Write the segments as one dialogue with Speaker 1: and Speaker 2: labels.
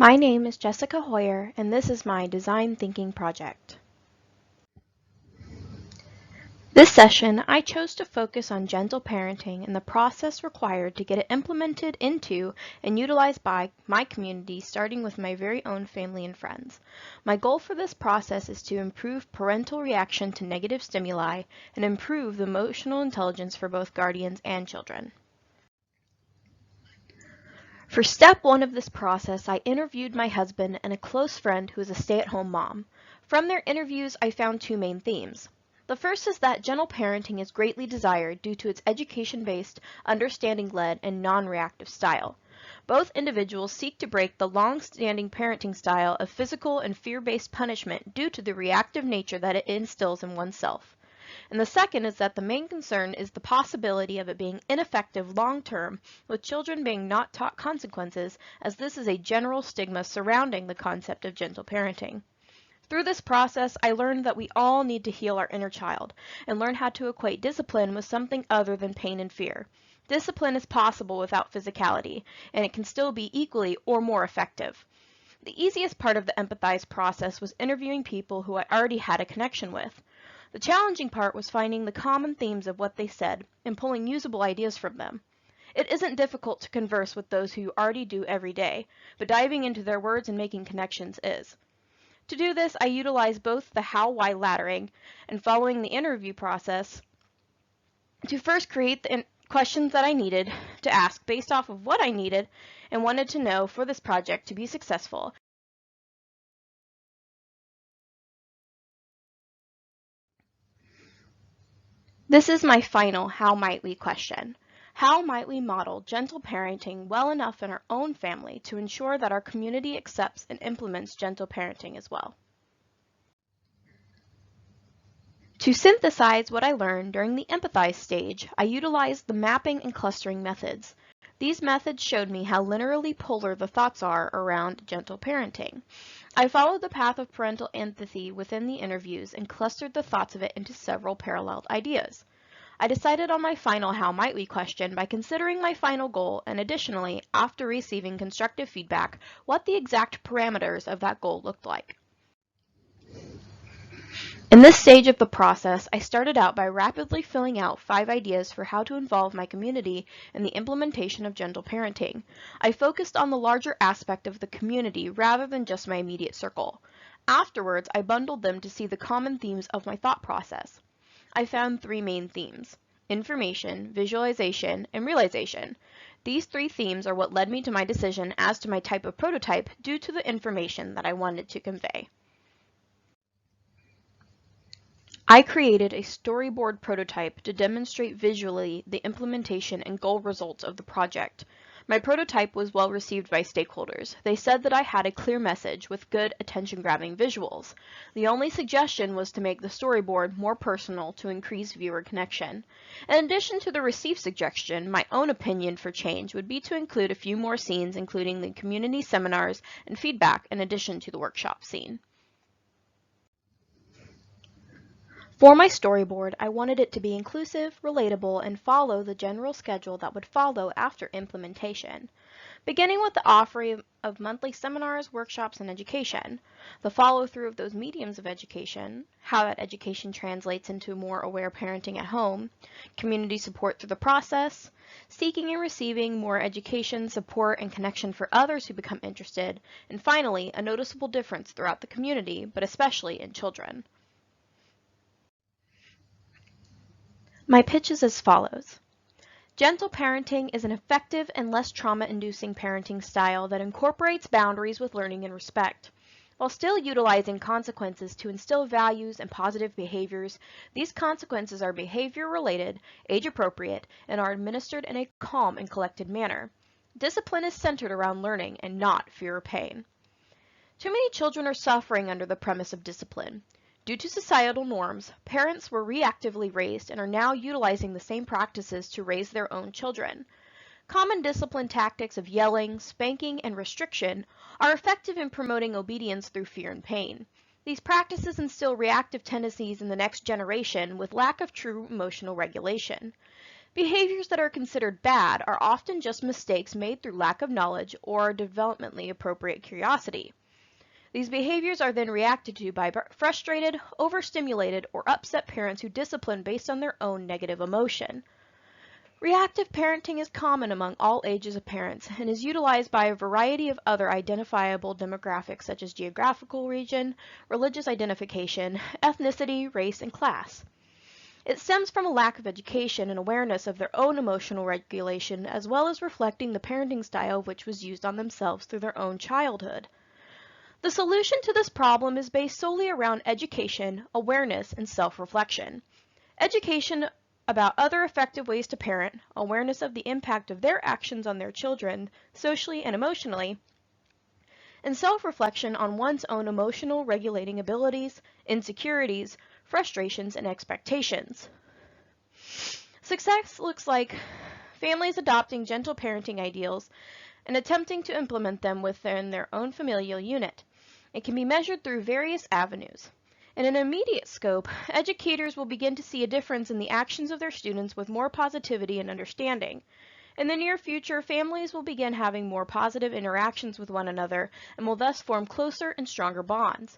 Speaker 1: My name is Jessica Hoyer, and this is my design thinking project. This session, I chose to focus on gentle parenting and the process required to get it implemented into and utilized by my community, starting with my very own family and friends. My goal for this process is to improve parental reaction to negative stimuli and improve the emotional intelligence for both guardians and children. For step one of this process, I interviewed my husband and a close friend who is a stay-at-home mom. From their interviews, I found two main themes. The first is that gentle parenting is greatly desired due to its education-based, understanding-led, and non-reactive style. Both individuals seek to break the long-standing parenting style of physical and fear-based punishment due to the reactive nature that it instills in oneself. And the second is that the main concern is the possibility of it being ineffective long-term, with children being not taught consequences, as this is a general stigma surrounding the concept of gentle parenting. Through this process, I learned that we all need to heal our inner child and learn how to equate discipline with something other than pain and fear. Discipline is possible without physicality, and it can still be equally or more effective. The easiest part of the empathize process was interviewing people who I already had a connection with. The challenging part was finding the common themes of what they said and pulling usable ideas from them. It isn't difficult to converse with those who you already do every day, but diving into their words and making connections is. To do this, I utilize both the how-why laddering and following the interview process to first create the questions that I needed to ask based off of what I needed and wanted to know for this project to be successful. This is my final how might we question. How might we model gentle parenting well enough in our own family to ensure that our community accepts and implements gentle parenting as well? To synthesize what I learned during the empathize stage, I utilized the mapping and clustering methods. These methods showed me how linearly polar the thoughts are around gentle parenting. I followed the path of parental empathy within the interviews and clustered the thoughts of it into several parallel ideas. I decided on my final how might we question by considering my final goal and additionally, after receiving constructive feedback, what the exact parameters of that goal looked like. In this stage of the process, I started out by rapidly filling out 5 ideas for how to involve my community in the implementation of gentle parenting. I focused on the larger aspect of the community rather than just my immediate circle. Afterwards, I bundled them to see the common themes of my thought process. I found 3 main themes: information, visualization, and realization. These 3 themes are what led me to my decision as to my type of prototype due to the information that I wanted to convey. I created a storyboard prototype to demonstrate visually the implementation and goal results of the project. My prototype was well received by stakeholders. They said that I had a clear message with good attention-grabbing visuals. The only suggestion was to make the storyboard more personal to increase viewer connection. In addition to the received suggestion, my own opinion for change would be to include a few more scenes, including the community seminars and feedback in addition to the workshop scene. For my storyboard, I wanted it to be inclusive, relatable, and follow the general schedule that would follow after implementation, beginning with the offering of monthly seminars, workshops, and education, the follow-through of those mediums of education, how that education translates into more aware parenting at home, community support through the process, seeking and receiving more education, support, and connection for others who become interested, and finally, a noticeable difference throughout the community, but especially in children. My pitch is as follows. Gentle parenting is an effective and less trauma-inducing parenting style that incorporates boundaries with learning and respect. While still utilizing consequences to instill values and positive behaviors, these consequences are behavior-related, age-appropriate, and are administered in a calm and collected manner. Discipline is centered around learning and not fear or pain. Too many children are suffering under the premise of discipline. Due to societal norms, parents were reactively raised and are now utilizing the same practices to raise their own children. Common discipline tactics of yelling, spanking, and restriction are effective in promoting obedience through fear and pain. These practices instill reactive tendencies in the next generation with lack of true emotional regulation. Behaviors that are considered bad are often just mistakes made through lack of knowledge or developmentally appropriate curiosity. These behaviors are then reacted to by frustrated, overstimulated, or upset parents who discipline based on their own negative emotion. Reactive parenting is common among all ages of parents and is utilized by a variety of other identifiable demographics such as geographical region, religious identification, ethnicity, race, and class. It stems from a lack of education and awareness of their own emotional regulation, as well as reflecting the parenting style which was used on themselves through their own childhood. The solution to this problem is based solely around education, awareness, and self-reflection. Education about other effective ways to parent, awareness of the impact of their actions on their children, socially and emotionally, and self-reflection on one's own emotional regulating abilities, insecurities, frustrations, and expectations. Success looks like families adopting gentle parenting ideals and attempting to implement them within their own familial unit. It can be measured through various avenues. In an immediate scope, educators will begin to see a difference in the actions of their students with more positivity and understanding. In the near future, families will begin having more positive interactions with one another and will thus form closer and stronger bonds.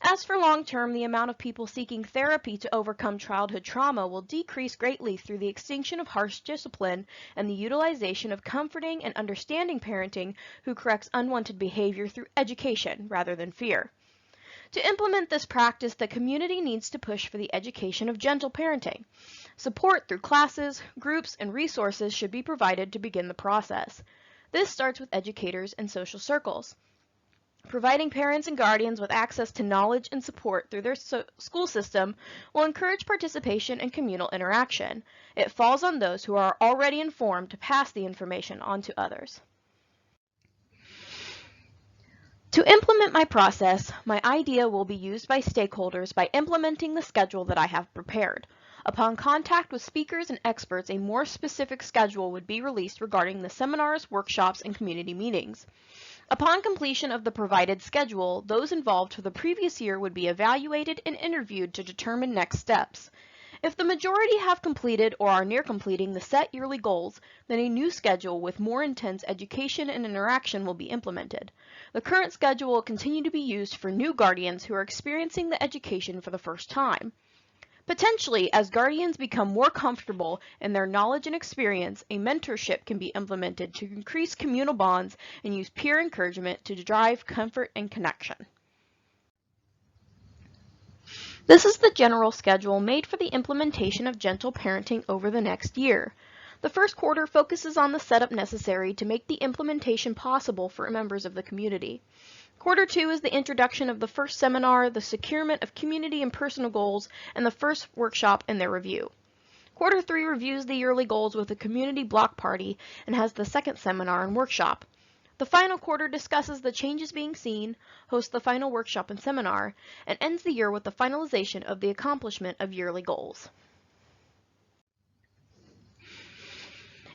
Speaker 1: As for long term, the amount of people seeking therapy to overcome childhood trauma will decrease greatly through the extinction of harsh discipline and the utilization of comforting and understanding parenting who corrects unwanted behavior through education rather than fear. To implement this practice, the community needs to push for the education of gentle parenting. Support through classes, groups, and resources should be provided to begin the process. This starts with educators and social circles. Providing parents and guardians with access to knowledge and support through their school system will encourage participation and communal interaction. It falls on those who are already informed to pass the information on to others. To implement my process, my idea will be used by stakeholders by implementing the schedule that I have prepared. Upon contact with speakers and experts, a more specific schedule would be released regarding the seminars, workshops, and community meetings. Upon completion of the provided schedule, those involved for the previous year would be evaluated and interviewed to determine next steps. If the majority have completed or are near completing the set yearly goals, then a new schedule with more intense education and interaction will be implemented. The current schedule will continue to be used for new guardians who are experiencing the education for the first time. Potentially, as guardians become more comfortable in their knowledge and experience, a mentorship can be implemented to increase communal bonds and use peer encouragement to drive comfort and connection. This is the general schedule made for the implementation of gentle parenting over the next year. The first quarter focuses on the setup necessary to make the implementation possible for members of the community. Quarter 2 is the introduction of the first seminar, the securement of community and personal goals, and the first workshop and their review. Quarter 3 reviews the yearly goals with a community block party and has the second seminar and workshop. The final quarter discusses the changes being seen, hosts the final workshop and seminar, and ends the year with the finalization of the accomplishment of yearly goals.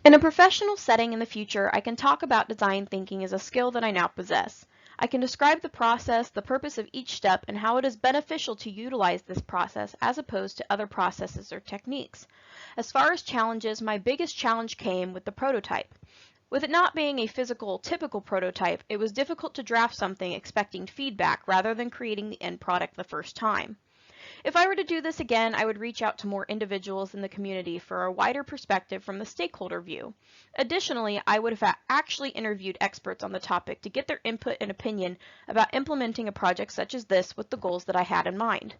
Speaker 1: In a professional setting in the future, I can talk about design thinking as a skill that I now possess. I can describe the process, the purpose of each step, and how it is beneficial to utilize this process as opposed to other processes or techniques. As far as challenges, my biggest challenge came with the prototype. With it not being a physical, typical prototype, it was difficult to draft something expecting feedback rather than creating the end product the first time. If I were to do this again, I would reach out to more individuals in the community for a wider perspective from the stakeholder view. Additionally, I would have actually interviewed experts on the topic to get their input and opinion about implementing a project such as this with the goals that I had in mind.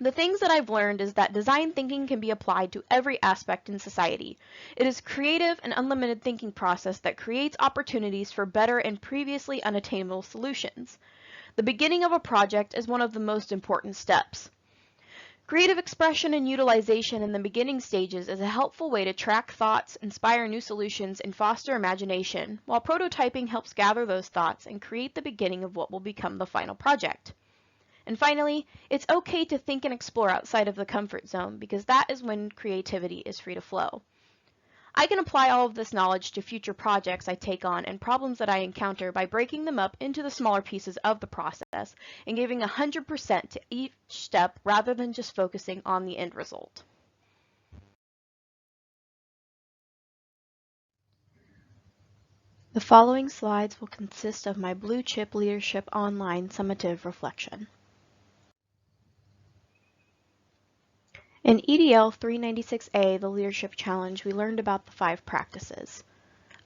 Speaker 1: The things that I've learned is that design thinking can be applied to every aspect in society. It is a creative and unlimited thinking process that creates opportunities for better and previously unattainable solutions. The beginning of a project is one of the most important steps. Creative expression and utilization in the beginning stages is a helpful way to track thoughts, inspire new solutions, and foster imagination, while prototyping helps gather those thoughts and create the beginning of what will become the final project. And finally, it's okay to think and explore outside of the comfort zone because that is when creativity is free to flow. I can apply all of this knowledge to future projects I take on and problems that I encounter by breaking them up into the smaller pieces of the process and giving 100% to each step rather than just focusing on the end result. The following slides will consist of my Blue Chip Leadership Online summative reflection. In EDL 396A, the Leadership Challenge, we learned about the 5 practices.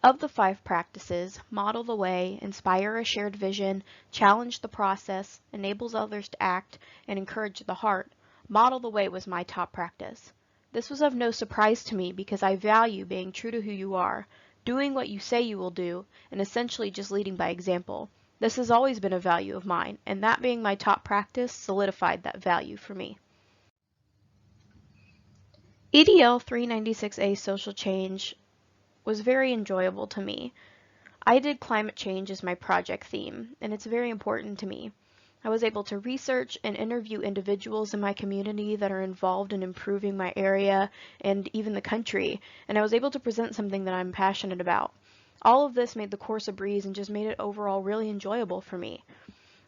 Speaker 1: Of the 5 practices, model the way, inspire a shared vision, challenge the process, enables others to act, and encourage the heart, model the way was my top practice. This was of no surprise to me because I value being true to who you are, doing what you say you will do, and essentially just leading by example. This has always been a value of mine, and that being my top practice solidified that value for me. EDL 396A Social Change was very enjoyable to me. I did climate change as my project theme, and it's very important to me. I was able to research and interview individuals in my community that are involved in improving my area and even the country, and I was able to present something that I'm passionate about. All of this made the course a breeze and just made it overall really enjoyable for me.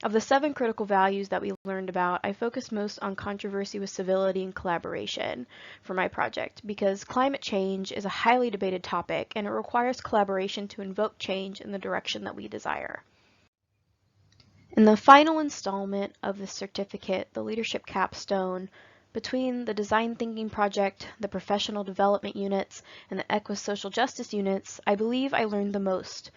Speaker 1: Of the 7 critical values that we learned about, I focused most on controversy with civility and collaboration for my project because climate change is a highly debated topic and it requires collaboration to invoke change in the direction that we desire. In the final installment of this certificate, the Leadership Capstone, between the Design Thinking Project, the Professional Development Units, and the Equus Social Justice Units, I believe I learned the most.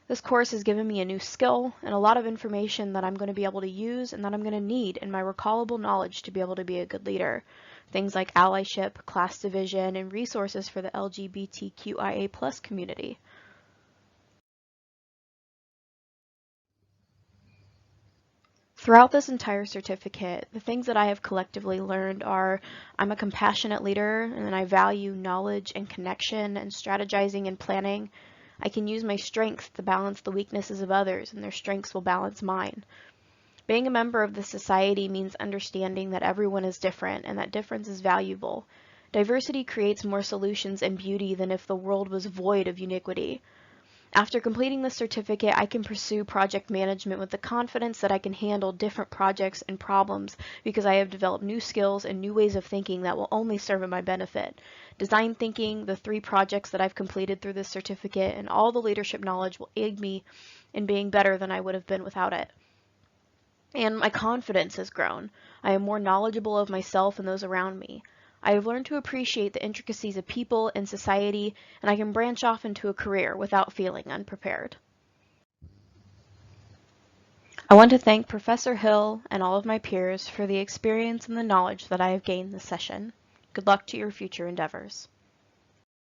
Speaker 1: This course has given me a new skill and a lot of information that I'm going to be able to use and that I'm going to need in my recallable knowledge to be able to be a good leader. Things like allyship, class division, and resources for the LGBTQIA+ community. Throughout this entire certificate, the things that I have collectively learned are I'm a compassionate leader and I value knowledge and connection and strategizing and planning. I can use my strengths to balance the weaknesses of others, and their strengths will balance mine. Being a member of this society means understanding that everyone is different and that difference is valuable. Diversity creates more solutions and beauty than if the world was void of uniquity. After completing this certificate, I can pursue project management with the confidence that I can handle different projects and problems because I have developed new skills and new ways of thinking that will only serve in my benefit. Design thinking, the 3 projects that I've completed through this certificate, and all the leadership knowledge will aid me in being better than I would have been without it. And my confidence has grown. I am more knowledgeable of myself and those around me. I have learned to appreciate the intricacies of people and society, and I can branch off into a career without feeling unprepared. I want to thank Professor Hill and all of my peers for the experience and the knowledge that I have gained this session. Good luck to your future endeavors.